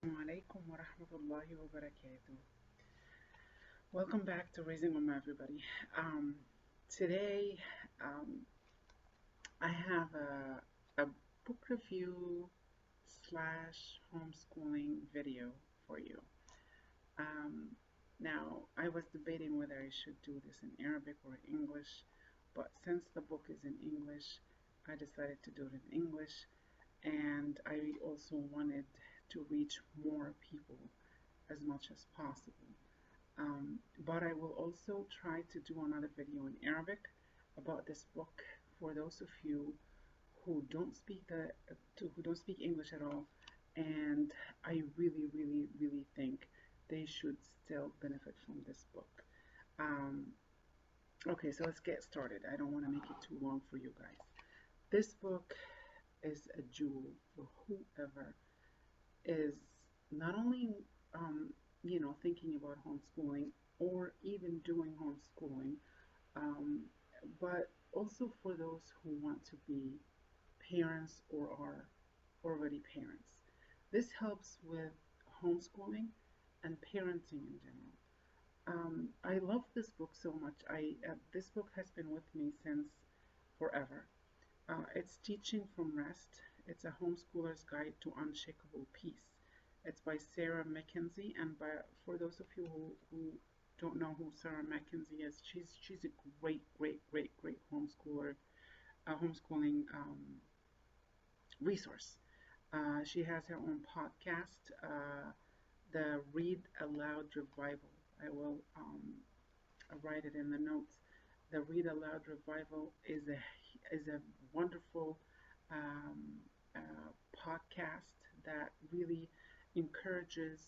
Assalamu alaikum wa rahmatullahi wa barakatuh. Welcome back to Raising Mama, everybody. Um, Today, I have a book review slash homeschooling video for you. Um, Now, I was debating whether I should do this in Arabic or English, but since the book is in English, I decided to do it in English, and I also wanted to reach more people as much as possible. But I will also try to do another video in Arabic about this book for those of you who don't speak who don't speak English at all, and I really, really, really think they should still benefit from this book. Um, okay, so let's get started. I don't want to make it too long for you guys. This book is a jewel for whoever is not only thinking about homeschooling or even doing homeschooling, um, but also for those who want to be parents or are already parents. This helps with homeschooling and parenting in general. I love this book so much. This book has been with me since forever. It's Teaching from Rest. It's a homeschooler's guide to unshakable peace. It's by Sarah Mackenzie, and for those of you who don't know who Sarah Mackenzie is, she's a great, great, great, great homeschooling resource. She has her own podcast, the Read Aloud Revival. I will write it in the notes. The Read Aloud Revival is a wonderful um, podcast that really encourages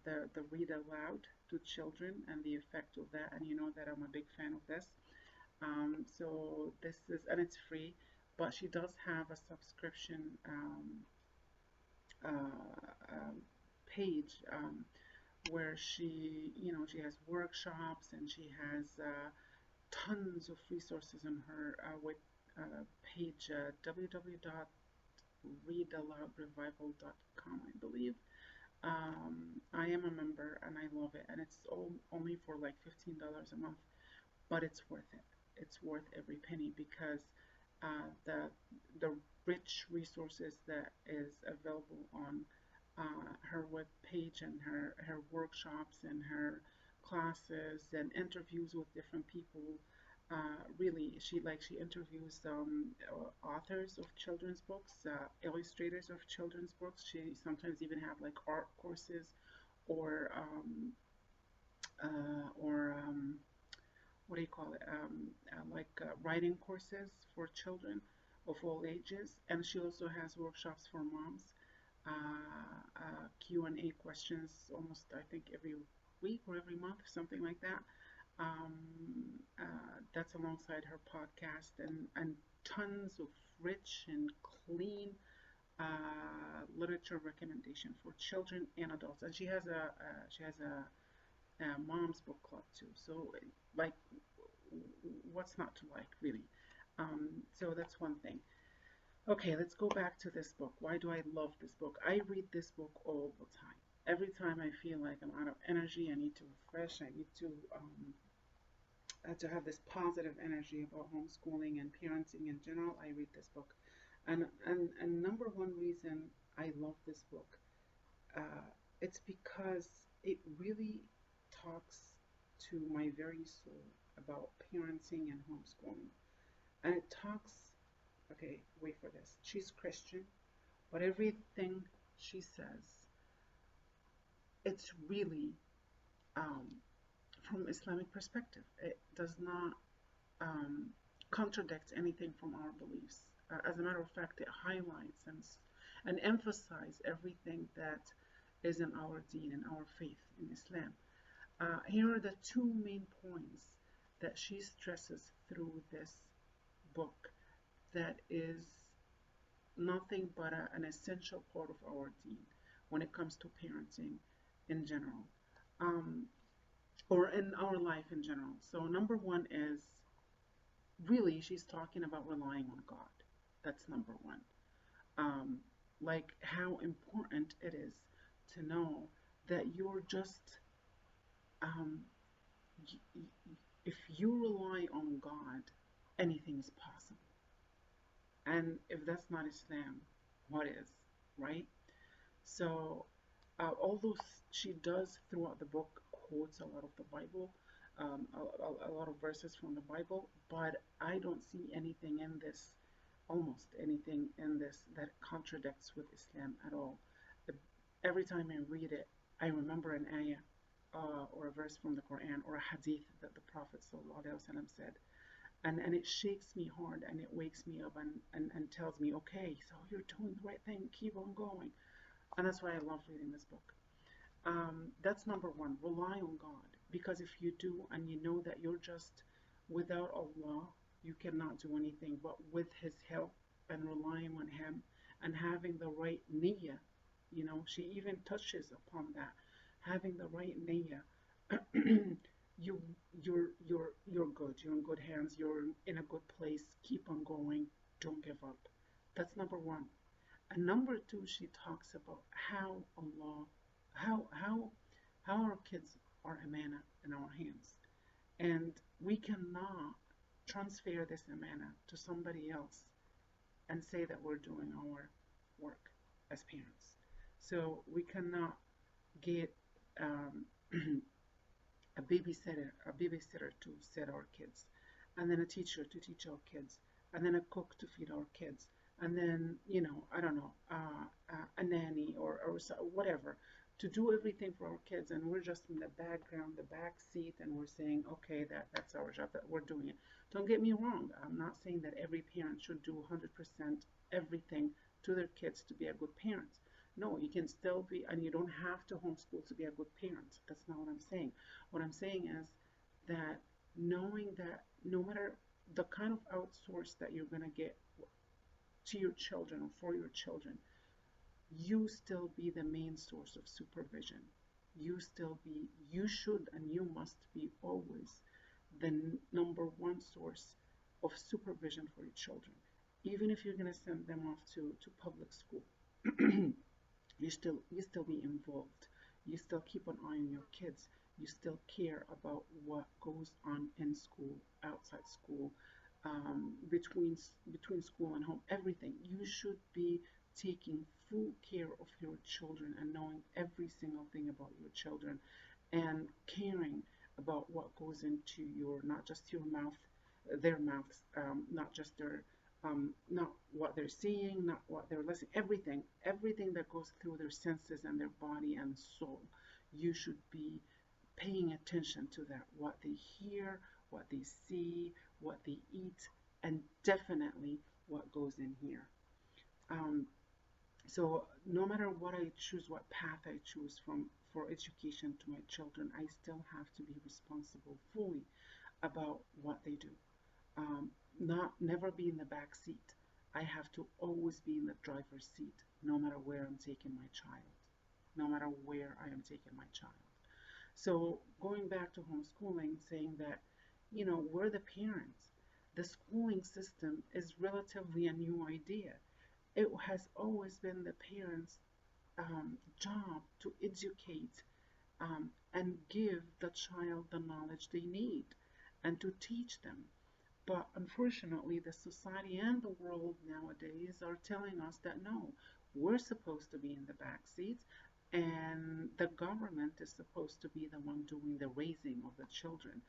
the read aloud to children and the effect of that. And you know that I'm a big fan of this. So this is, and it's free, but she does have a subscription page where she has workshops and she has tons of resources on her page www.readaloudrevival.com, I believe. I am a member and I love it, and it's only for like $15 a month, but it's worth it. It's worth every penny because the rich resources that is available on her web page and her workshops and her classes and interviews with different people. Really, she interviews authors of children's books, illustrators of children's books. She sometimes even have like art courses or what do you call it? Writing courses for children of all ages. And she also has workshops for moms, Q&A questions almost, I think, every week or every month, something like that. That's alongside her podcast and tons of rich and clean literature recommendation for children and adults. And she has a mom's book club too. So like, what's not to like, really? So that's one thing. Okay, let's go back to this book. Why do I love this book? I read this book all the time. Every time I feel like I'm out of energy, I need to refresh. I need to have this positive energy about homeschooling and parenting in general. I read this book, and number one reason I love this book, uh, it's because it really talks to my very soul about parenting and homeschooling, and it talks. Okay, wait for this. She's Christian, but everything she says, it's really um, from Islamic perspective. It does not um, contradict anything from our beliefs. As a matter of fact, it highlights and emphasizes everything that is in our deen and our faith in Islam. Here are the two main points that she stresses through this book that is nothing but an essential part of our deen when it comes to parenting in general, um, or in our life in general. So, number one is really she's talking about relying on God. That's number one. Um, like how important it is to know that you're just, um, if you rely on God, anything is possible. And if that's not Islam, what is, right? So, although she does throughout the book quotes a lot of the Bible, a lot of verses from the Bible, but I don't see anything in this, almost anything in this, that contradicts with Islam at all. Every time I read it, I remember an ayah or a verse from the Quran or a hadith that the Prophet ﷺ said. And it shakes me hard and it wakes me up and tells me, okay, so you're doing the right thing, keep on going. And that's why I love reading this book. That's number one, rely on God. Because if you do, and you know that you're just, without Allah, you cannot do anything, but with His help and relying on Him and having the right niyyah, you know, she even touches upon that, having the right niyyah, you're good. You're in good hands. You're in a good place. Keep on going. Don't give up. That's number one. And number two, she talks about how Allah, how our kids are amanah in our hands, and we cannot transfer this amanah to somebody else and say that we're doing our work as parents. So we cannot get a babysitter to set our kids, and then a teacher to teach our kids, and then a cook to feed our kids, and then, you know, I don't know, a nanny or whatever, to do everything for our kids, and we're just in the background, the back seat, and we're saying, okay, that's our job, that we're doing it. Don't get me wrong, I'm not saying that every parent should do 100% everything to their kids to be a good parent. No, you can still be, and you don't have to homeschool to be a good parent. That's not what I'm saying. What I'm saying is that knowing that no matter the kind of outsource that you're going to get to your children or for your children, you still be the main source of supervision. You should and you must be always the number one source of supervision for your children. Even if you're going to send them off to public school, you still be involved. You still keep an eye on your kids. You still care about what goes on in school, outside school, between school and home, everything. You should be taking full care of your children and knowing every single thing about your children and caring about what goes into your, not just your mouth, their mouths, not just their, not what they're seeing, not what they're listening, everything that goes through their senses and their body and soul. You should be paying attention to that, what they hear, what they see, what they eat, and definitely what goes in here. So no matter what I choose, what path I choose for education to my children, I still have to be responsible fully about what they do. Never be in the back seat. I have to always be in the driver's seat, no matter where I'm taking my child, no matter where I am taking my child. So going back to homeschooling, saying that, you know, we're the parents. The schooling system is relatively a new idea. It has always been the parents' job to educate and give the child the knowledge they need and to teach them. But unfortunately, the society and the world nowadays are telling us that no, we're supposed to be in the back seats, and the government is supposed to be the one doing the raising of the children,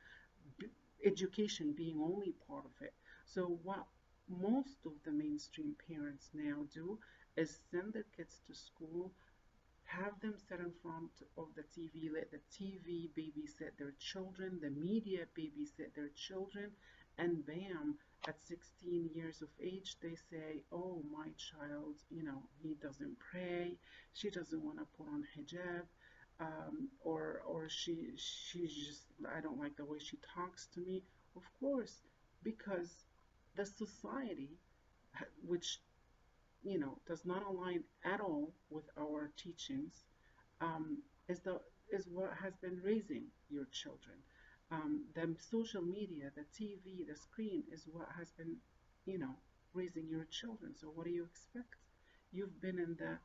education being only part of it. So what most of the mainstream parents now do is send their kids to school, have them sit in front of the TV, let the TV babysit their children, the media babysit their children, and bam, at 16 years of age, they say, oh, my child, you know, he doesn't pray, she doesn't want to put on hijab, or she's just, I don't like the way she talks to me. Of course, because the society, which, you know, does not align at all with our teachings, is what has been raising your children. The social media, the TV, the screen is what has been, you know, raising your children. So what do you expect? You've been in the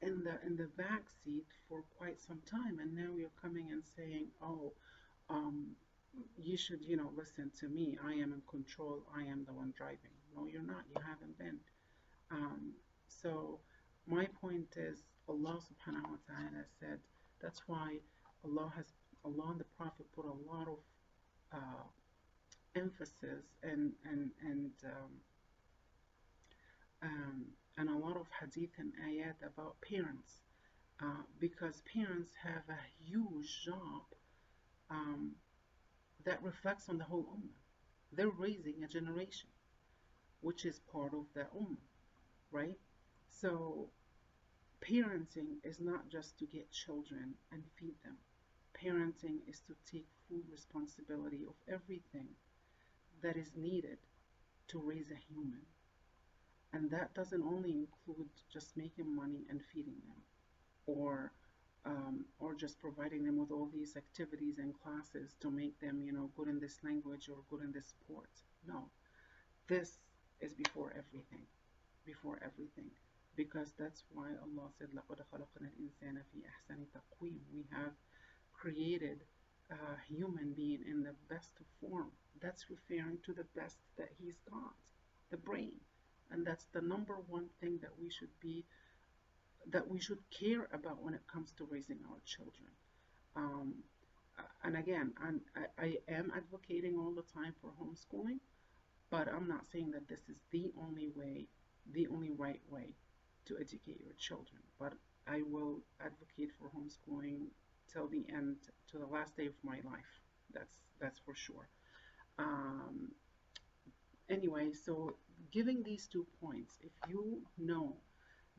in the back seat for quite some time, and now you're coming and saying, oh, um, you should, listen to me. I am in control. I am the one driving. No, you're not. You haven't been. Um, so my point is, Allah subhanahu wa ta'ala said, that's why Allah and the Prophet put a lot of uh, emphasis um, and a lot of hadith and ayat about parents, because parents have a huge job um, that reflects on the whole ummah. They're raising a generation, which is part of the ummah, right? So parenting is not just to get children and feed them. Parenting is to take full responsibility of everything that is needed to raise a human. And that doesn't only include just making money and feeding them, or just providing them with all these activities and classes to make them, good in this language or good in this sport. No, this is before everything, before everything. Because that's why Allah said, لَقَدْ خَلَقْنَا الْإِنسَانَ فِي أَحْسَنِ تَقْوِيمٍ. We have created a human being in the best of form. That's referring to the best that he's got, the brain. And that's the number one thing that we should care about when it comes to raising our children. Um, and again, I am advocating all the time for homeschooling, but I'm not saying that this is the only way, the only right way to educate your children. But I will advocate for homeschooling till the end, to the last day of my life. That's for sure. Um, anyway, so giving these 2 points, if you know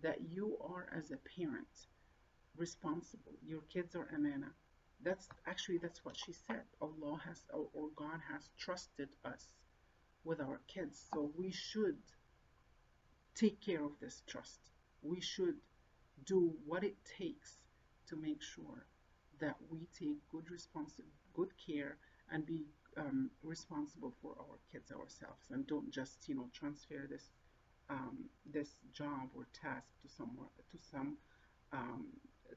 that you are, as a parent, responsible, your kids are amanah. That's what she said. Allah has, or God has trusted us with our kids, so we should take care of this trust. We should do what it takes to make sure that we take good care and be responsible for our kids ourselves, and don't just transfer this job or task um,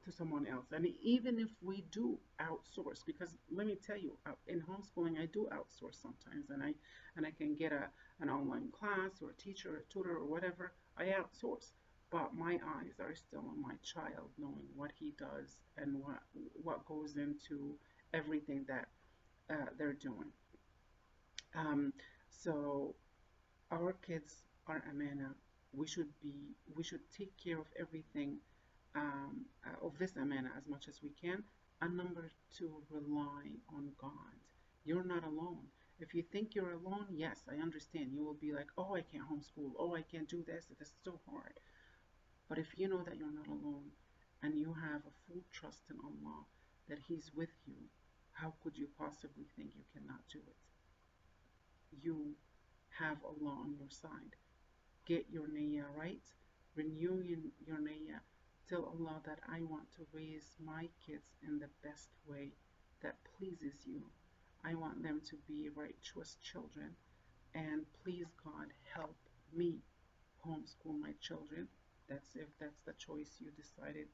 to someone else. And even if we do outsource, because let me tell you, in homeschooling I do outsource sometimes, and I can get an online class or a teacher or a tutor or whatever. I outsource, but my eyes are still on my child, knowing what he does and what goes into everything that they're doing. Um, so our kids are amanah. We should take care of everything, of this amanah as much as we can. And number two, rely on God. You're not alone. If you think you're alone, yes, I understand. You will be like, oh, I can't homeschool. Oh, I can't do this. It is so hard. But if you know that you're not alone, and you have a full trust in Allah, that He's with you, how could you possibly think you cannot do it? You have Allah on your side. Get your niyyah right. Renew your niyyah. Tell Allah that I want to raise my kids in the best way that pleases you. I want them to be righteous children, and please God, help me homeschool my children. If that's the choice you decided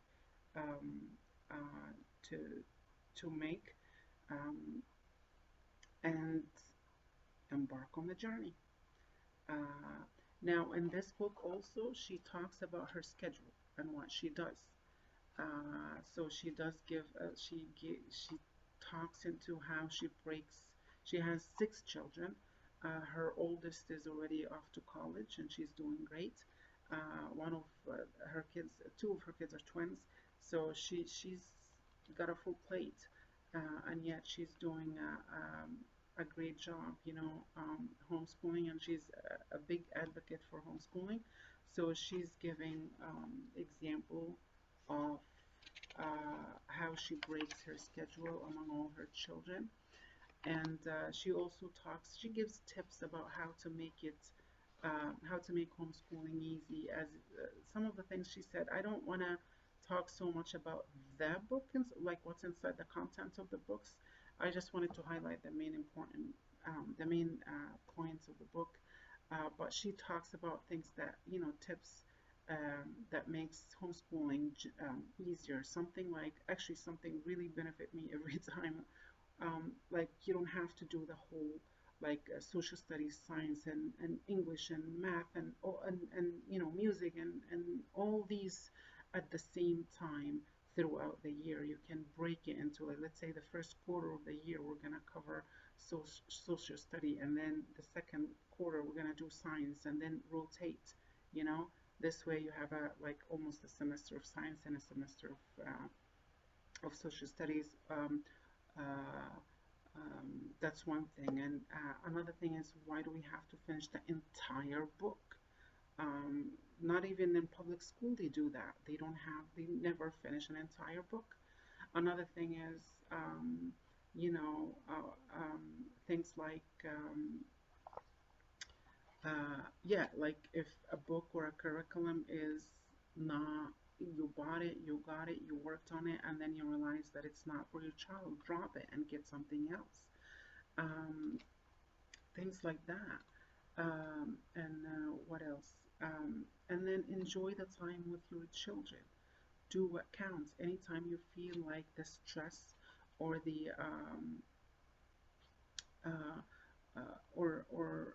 um, uh, to make, um, and embark on the journey. Uh, Now, in this book also, she talks about her schedule and what she does. So she does give, she talks into how she breaks. She has 6 children. Her oldest is already off to college, and she's doing great. One of her kids, 2 of her kids are twins, so she's got a full plate, and yet she's doing a great job, homeschooling, and she's a big advocate for homeschooling. So she's giving example of how she breaks her schedule among all her children, and she gives tips about how to make homeschooling easy. As some of the things she said, I don't want to talk so much about the book and like what's inside the content of the books. I just wanted to highlight the main points of the book. But she talks about things that, tips that makes homeschooling easier. Something like, actually, something really benefit me every time. Like you don't have to do the whole like social studies, science, and English and math and music and all these at the same time throughout the year. You can break it into, like, let's say the first quarter of the year we're gonna cover social study, and then the second quarter we're gonna do science, and then rotate. You know, this way you have a like almost a semester of science and a semester of social studies. Uh, that's one thing. And another thing is, why do we have to finish the entire book? Um, Not even in public school they do that. They never finish an entire book. Another thing is, you know, things like, yeah, like if a book or a curriculum is not, you bought it, you got it, you worked on it, and then you realize that it's not for your child, drop it and get something else. Um, Things like that. And what else? And then enjoy the time with your children. Do what counts. Anytime you feel like the stress or uh, or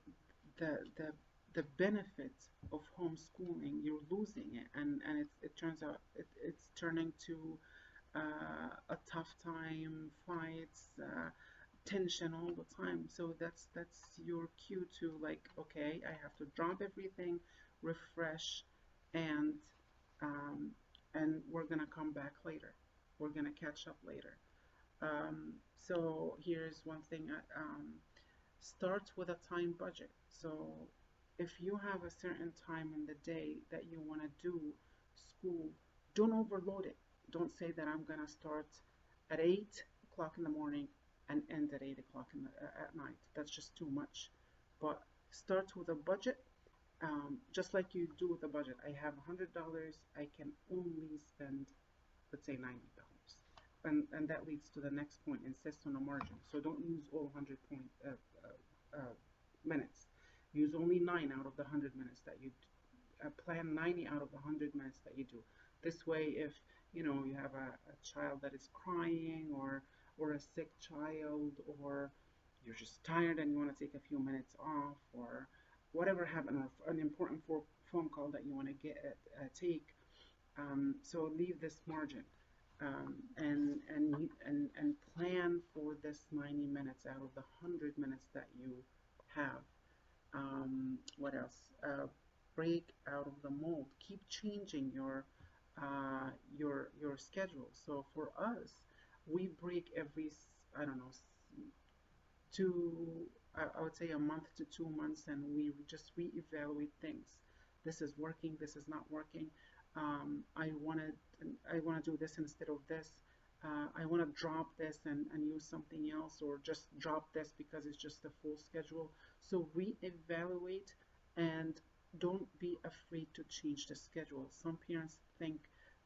the benefit of homeschooling, you're losing it, and it turns out it's turning to a tough time, fights, tension all the time. So that's your cue to, like, okay, I have to drop everything, refresh, and um, we're gonna come back later. We're gonna catch up later. So here's one thing. Start with a time budget. So if you have a certain time in the day that you want to do school, don't overload it. Don't say that I'm gonna start at 8 o'clock in the morning and end at 8 o'clock at night. That's just too much. But start with a budget, just like you do with a budget. I have $100. I can only spend, let's say, $90. And that leads to the next point. Insist on a margin. So don't use all 100 minutes. Use only 9 out of the 100 minutes that you plan 90 out of the 100 minutes that you do. This way, if you have a child that is crying, or a sick child, or you're just tired and you want to take a few minutes off, or whatever happened, or an important phone call that you want to take, so leave this margin, and plan for this 90 minutes out of the 100 minutes that you have. What else? Break out of the mold. Keep changing your schedule. So for us, we break every, I don't know, two, I would say a month to 2 months, and we just reevaluate things. This is working. This is not working. I want to do this instead of this. I want to drop this and use something else, or just drop this because it's just a full schedule. So reevaluate, and don't be afraid to change the schedule. Some parents think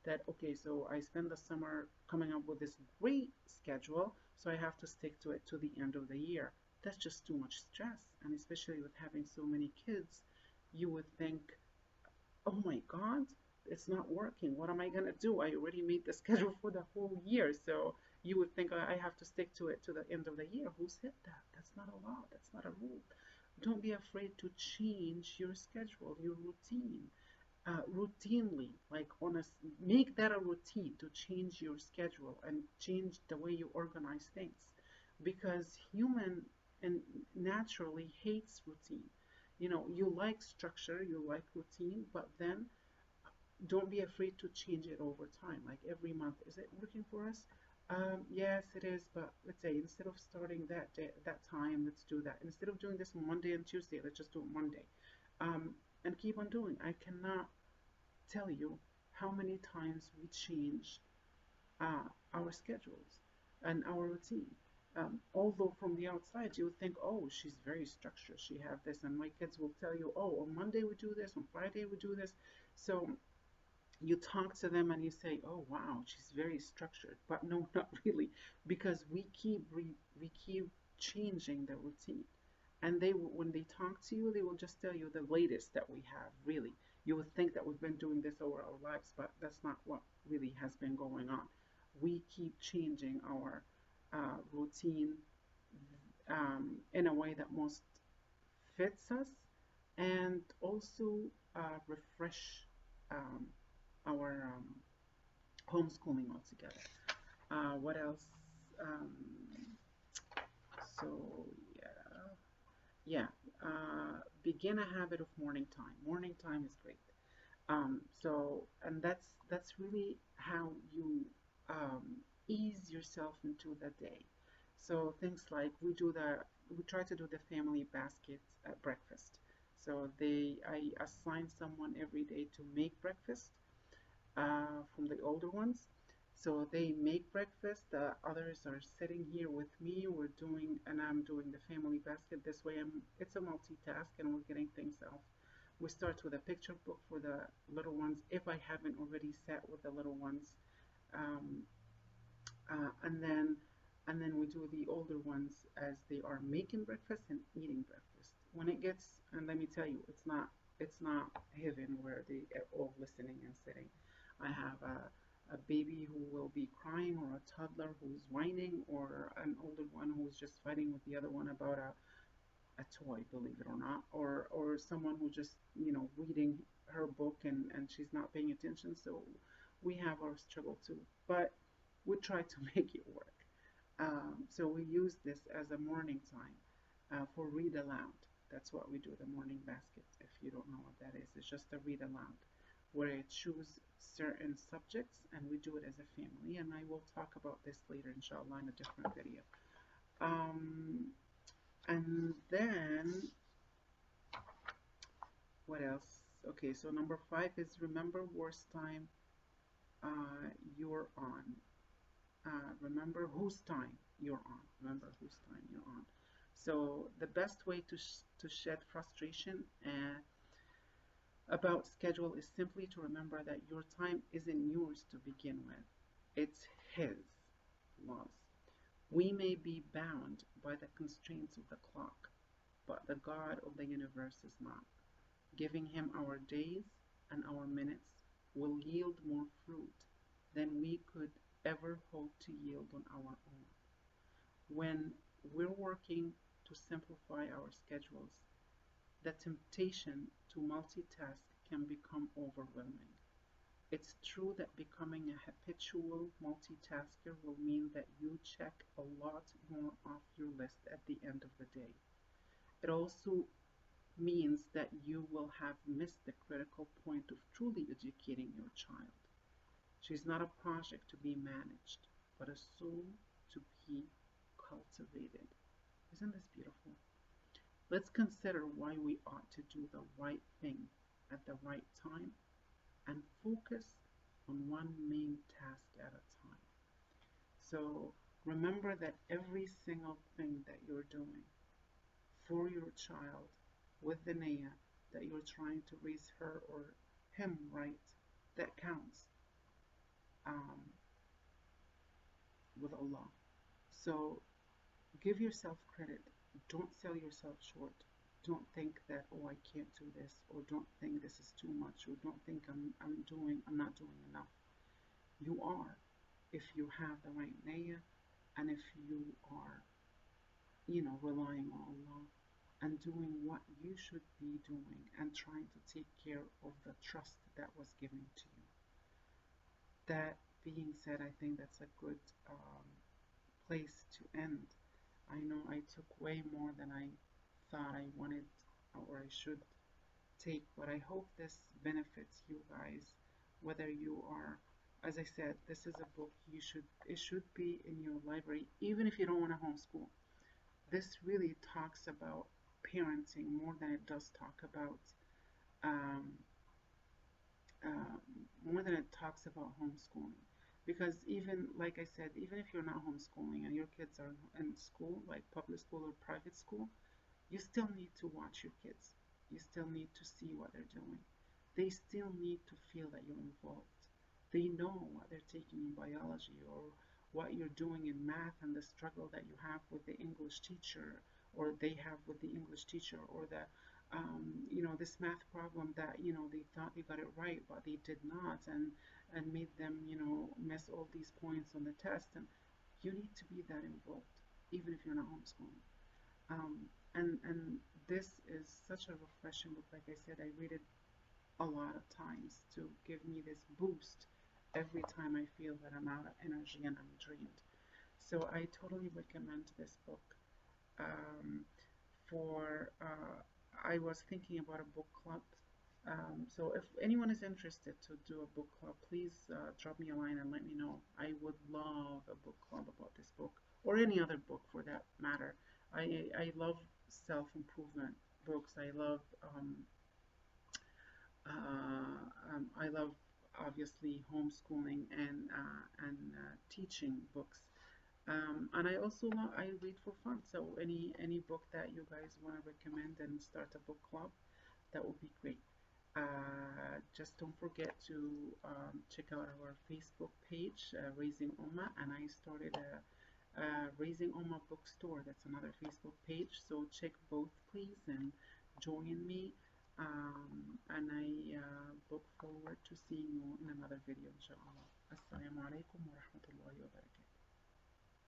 that, okay, so I spend the summer coming up with this great schedule, so I have to stick to it to the end of the year. That's just too much stress. And especially with having so many kids, you would think, oh my God, it's not working. What am I going to do? I already made the schedule for the whole year. So you would think, I have to stick to it to the end of the year. Who said that? That's not a law. That's not a rule. Don't be afraid to change your schedule, your routine, routinely. Like, make that a routine to change your schedule and change the way you organize things, because human and naturally hates routine. You like structure, you like routine, but then don't be afraid to change it over time. Like every month, is it working for us? Yes, it is. But let's say, instead of starting that day, that time, let's do that. Instead of doing this on Monday and Tuesday, let's just do it Monday. And keep on doing. I cannot tell you how many times we change our schedules and our routine. Although from the outside you would think, oh, she's very structured. She have this, and my kids will tell you, oh, on Monday we do this, on Friday we do this. So you talk to them and you say, oh wow, she's very structured. But no, not really, because we keep changing the routine. And when they talk to you, they will just tell you the latest that we have, really. You would think that we've been doing this over our lives, but that's not what really has been going on. We keep changing our routine in a way that most fits us, and also refresh um, our homeschooling altogether. What else? Um, so yeah, yeah. Begin a habit of morning time. Morning time is great. And that's really how you um, ease yourself into the day. So things like we try to do the family baskets at breakfast. So I assign someone every day to make breakfast from the older ones. So they make breakfast. The others are sitting here with me. And I'm doing the family basket. This way, it's a multitask, and we're getting things out. We start with a picture book for the little ones, if I haven't already sat with the little ones, um, uh, and then and then we do the older ones as they are making breakfast and eating breakfast. When it gets, and let me tell you, it's not heaven where they are all listening and sitting. I have a baby who will be crying, or a toddler who's whining, or an older one who's just fighting with the other one about a toy, believe it or not, or someone who just reading her book, and she's not paying attention. So we have our struggle too, but we try to make it work. So we use this as a morning time for read aloud. That's what we do, the morning basket. If you don't know what that is, it's just a read aloud where I choose certain subjects and we do it as a family. And I will talk about this later, inshallah, in a different video. Um, and then what else? Okay, so number 5 is remember worst time you're on. Remember whose time you're on. Remember whose time you're on. So the best way to shed frustration about schedule is simply to remember that your time isn't yours to begin with. It's His laws. We may be bound by the constraints of the clock, but the God of the universe is not. Giving Him our days and our minutes will yield more fruit than we could ever hope to yield on our own. When we're working to simplify our schedules, the temptation to multitask can become overwhelming. It's true that becoming a habitual multitasker will mean that you check a lot more off your list at the end of the day. It also means that you will have missed the critical point of truly educating your child. She's not a project to be managed, but a soul to be cultivated. Isn't this beautiful? Let's consider why we ought to do the right thing at the right time and focus on one main task at a time. So remember that every single thing that you're doing for your child with the niyyah that you're trying to raise her or him right, that counts um, with Allah. So give yourself credit. Don't sell yourself short. Don't think that, oh, I can't do this, or don't think this is too much, or don't think I'm not doing enough. You are, if you have the right niyyah, and if you are, relying on Allah and doing what you should be doing and trying to take care of the trust that was given to you. That being said, I think that's a good place to end. I know I took way more than I thought I wanted or I should take, but I hope this benefits you guys. Whether you are, as I said, this is a book it should be in your library, even if you don't want to homeschool. This really talks about parenting more than it does talk about um, uh, more than it talks about homeschooling. Because even, like I said, even if you're not homeschooling and your kids are in school, like public school or private school, you still need to watch your kids. You still need to see what they're doing. They still need to feel that you're involved. They know what they're taking in biology or what you're doing in math and the struggle that you have with the English teacher or they have with the English teacher or this math problem that, they thought they got it right, but they did not, and made them, miss all these points on the test. And you need to be that involved, even if you're not homeschooling. And this is such a refreshing book. Like I said, I read it a lot of times to give me this boost every time I feel that I'm out of energy and I'm drained. So I totally recommend this book. Um, for I was thinking about a book club. So if anyone is interested to do a book club, please drop me a line and let me know. I would love a book club about this book or any other book for that matter. I love self-improvement books. I love obviously homeschooling and teaching books. And I read for fun. So any book that you guys want to recommend and start a book club, that would be great. Just don't forget to check out our Facebook page, Raising Ummah, and I started a Raising Ummah bookstore. That's another Facebook page. So check both, please, and join me. And I look forward to seeing you in another video, inshallah. Assalamu alaikum wa rahmatullahi wa barakatuh.